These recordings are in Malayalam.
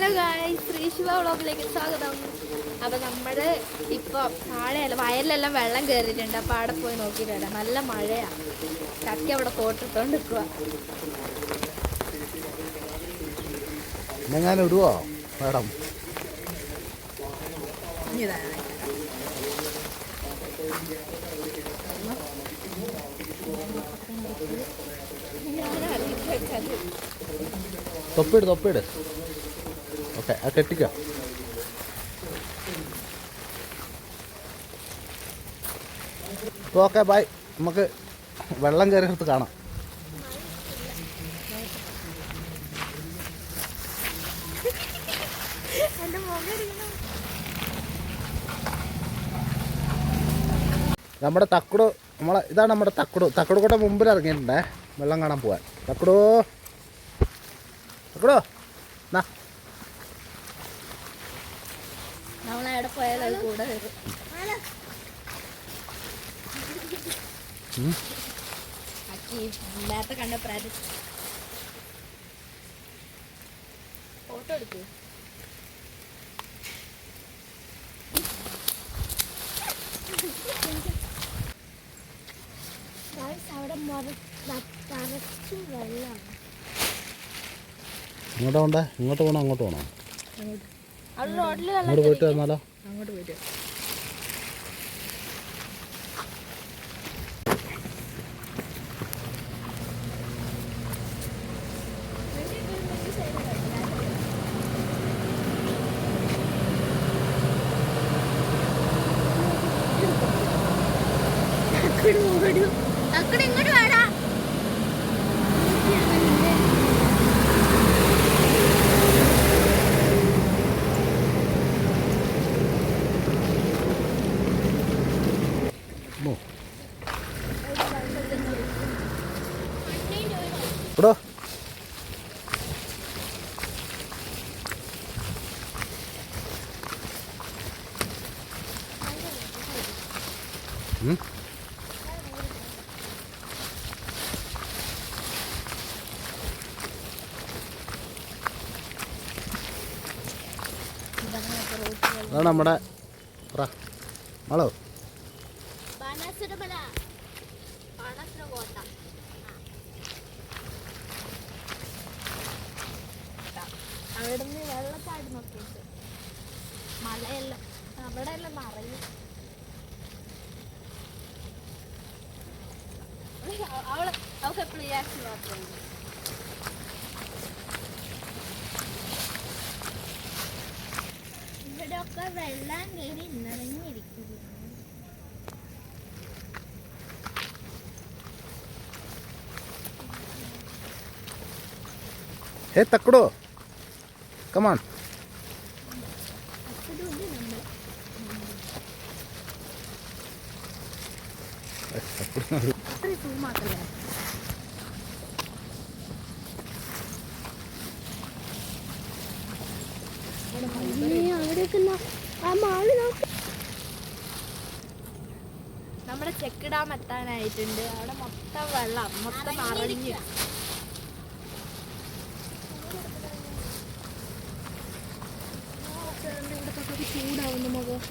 ഹലോ ഗായ്സ്, ശ്രീശിവ വ്ളോഗിലേക്ക് സ്വാഗതം. അപ്പോൾ നമ്മൾ ഇപ്പോൾ താഴെയല്ല വയലിലെല്ലാം വെള്ളം കയറിയിട്ടുണ്ട്. അപ്പോൾ അവിടെ പോയി നോക്കിയിട്ട് വരാം. നല്ല മഴയാണ്. ചക്കി അവിടെ കോട്ടിട്ടുകൊണ്ട് നിൽക്കുക. എങ്ങനെ ഇടുവോ മേഡം? തൊപ്പിട് ഓക്കെ, ആ കെട്ടിക്കോ. Okay bye. നമുക്ക് വെള്ളം കയറിയെടുത്ത് കാണാം. നമ്മുടെ തക്കുടു, ഇതാണ് നമ്മുടെ തക്കുടു കൂടെ മുമ്പിൽ ഇറങ്ങിയിട്ടുണ്ടേ വെള്ളം കാണാൻ പോവാൻ. തക്കുടു എന്നാ നമ്മളവിടെ പോയാൽ കൂടെ വരും. നേരത്തെ കണ്ട ഫോട്ടോ എടുക്കൂ. അവിടെ തറച്ചു വെള്ളമാണ്. ഇങ്ങോട്ട് പോണ്ടേ? ഇങ്ങോട്ട് പോകണോ അങ്ങോട്ട് പോകണോ? അങ്ങോട്ട് പോയിട്ട് വന്നാലോ? അങ്ങോട്ട് പോയിട്ട് അക്കടെ ഇങ്ങോട്ട് വേടാ. ഇടോ അതാണ് നമ്മുടെ ഹലോ അവിടുന്ന് വെള്ളച്ചാടി നോക്കിയിട്ട് മലയെല്ലാം അവിടെ എല്ലാം നിറയും. അവൾക്ക് എപ്പോഴും റിയാക്ഷൻ മാത്രമേ. ഇവിടെയൊക്കെ വെള്ളം കയറി നിറഞ്ഞിരിക്കുന്നു. ഹേ തക്കുടോ, കമാൺ. നമ്മുടെ ചെക്ക് ഡാം എത്താനായിട്ടുണ്ട്. അവിടെ മൊത്തം വെള്ളം, മൊത്തം നിറഞ്ഞു. ചൂടാവുന്ന മുഖം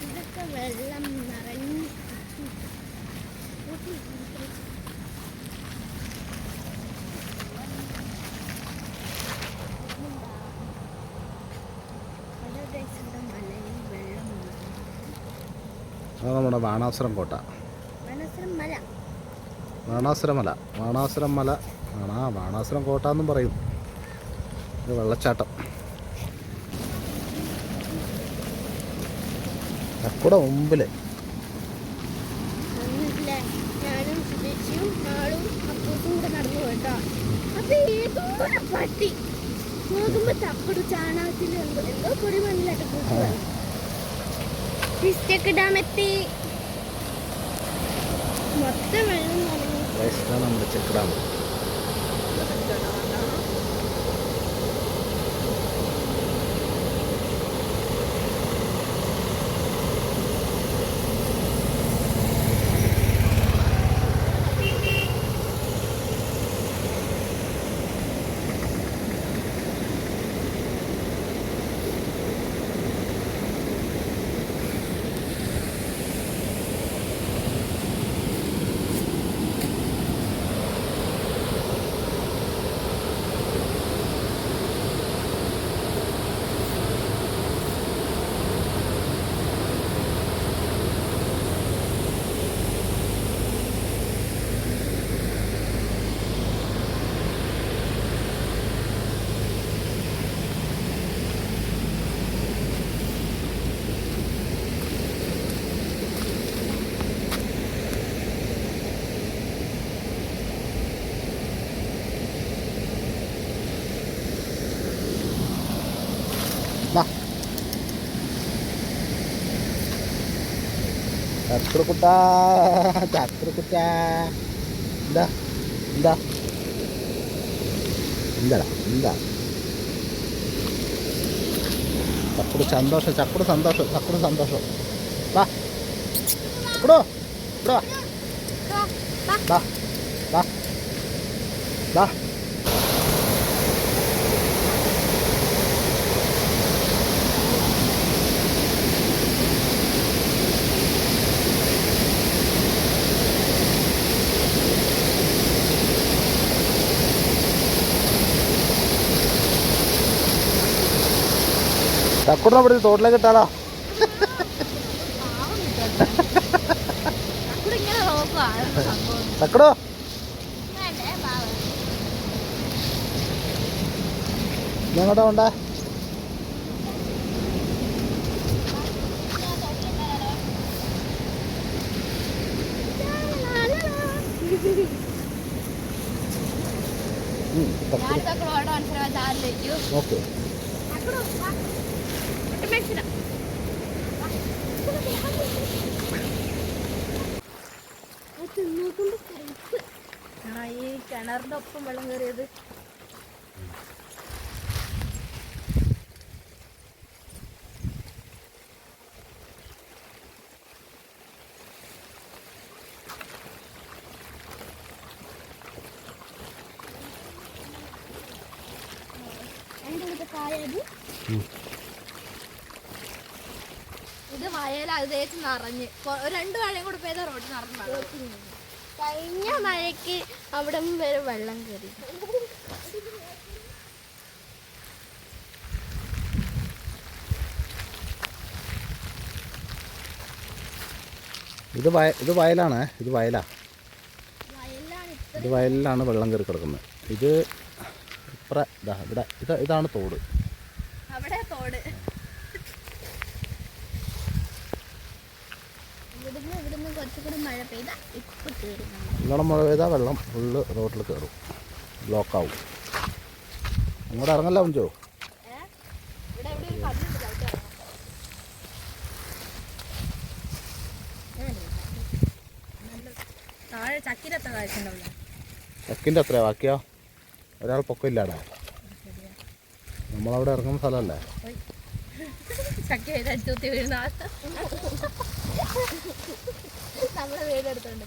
ഇതൊക്കെ വെള്ളം നിറഞ്ഞു. നമ്മുടെ ബാണാസുരം കോട്ട, ബാണാസുരം മല ബാണാസുരം കോട്ട എന്നും പറയും. ഇത് വെള്ളച്ചാട്ടം. തക്കുടെ മുമ്പില് ഞാനും സുരേഷിയും ആളും അപ്പൂസും കൂടെ നടന്നു പോയിട്ടോ. അപ്പൊ ഏതോ പട്ടി നോക്കുമ്പോ തക്കുടു ചാണകത്തിൽ എന്തോ പൊടി മണ്ണിലായിട്ട് കൂട്ടുക. ചെക്ക് ഡാം എത്തി. മൊത്തം വെള്ളം നിറഞ്ഞു. നമ്മുടെ ചെക്ക് ഡാം. ചക്രക്കുട്ടാ ചക്രക്കുട്ടാ എന്താ എന്താ എന്താടാ എന്താ ചക്കുടു സന്തോഷം ചക്കുടു സന്തോഷം ചക്കുടു സന്തോഷം വാ ചക്കുടു ഇവിടെ വാ വാ വാ വാ ചക്കുടിനെ പിടിച്ച് തോട്ടിലേക്ക് ഇട്ടാലോ ഇങ്ങനെ നോക്കുവാ സംഭവം ചക്കുടു നീ എങ്ങോട്ടാ കൊണ്ടേ ഓക്കെ ഈ കിണറിന്റെ ഒപ്പം വെള്ളം കയറിയത് ഇത് വയൽ ഏകദേശം നിറഞ്ഞ് രണ്ടു മഴയും കൂടെ പെയ്ത റോഡ് നിറഞ്ഞു കഴിഞ്ഞ മഴയ്ക്ക് അവിടെ വരെ വെള്ളം കയറി ഇത് വയലാണ് ഇത് വയലാ ഇത് വയലിലാണ് വെള്ളം കയറി കിടക്കുന്നത് ഇത് ഇവിടെ ഇതാണ് തോട് അവിടെ തോട് ഇവിടുന്ന് കുറച്ചുകൂടി മഴ പെയ്ത ഇപ്പൊ കയറും നല്ലോണം മഴ പെയ്താൽ വെള്ളം ഫുള്ള് റോഡിൽ കയറും ബ്ലോക്കാവും അങ്ങോട്ട് ഇറങ്ങല്ല മുഞ്ചോ ഇവിടെ എവിടെ ഒരു കല്ലുണ്ട് താഴെ ചക്കിരത്ര കാഴ്ചണ്ടാവില്ല ചക്കിൻ്റെ അത്രയാ ബാക്കിയോ ഒരാൾ പൊക്കമില്ലാടാ നമ്മളവിടെ ഇറങ്ങുന്ന സ്ഥലമല്ലേ ചക്കി വീടടുത്ത് വീഴുന്ന നമ്മളെ വീടെടുത്തോണ്ട്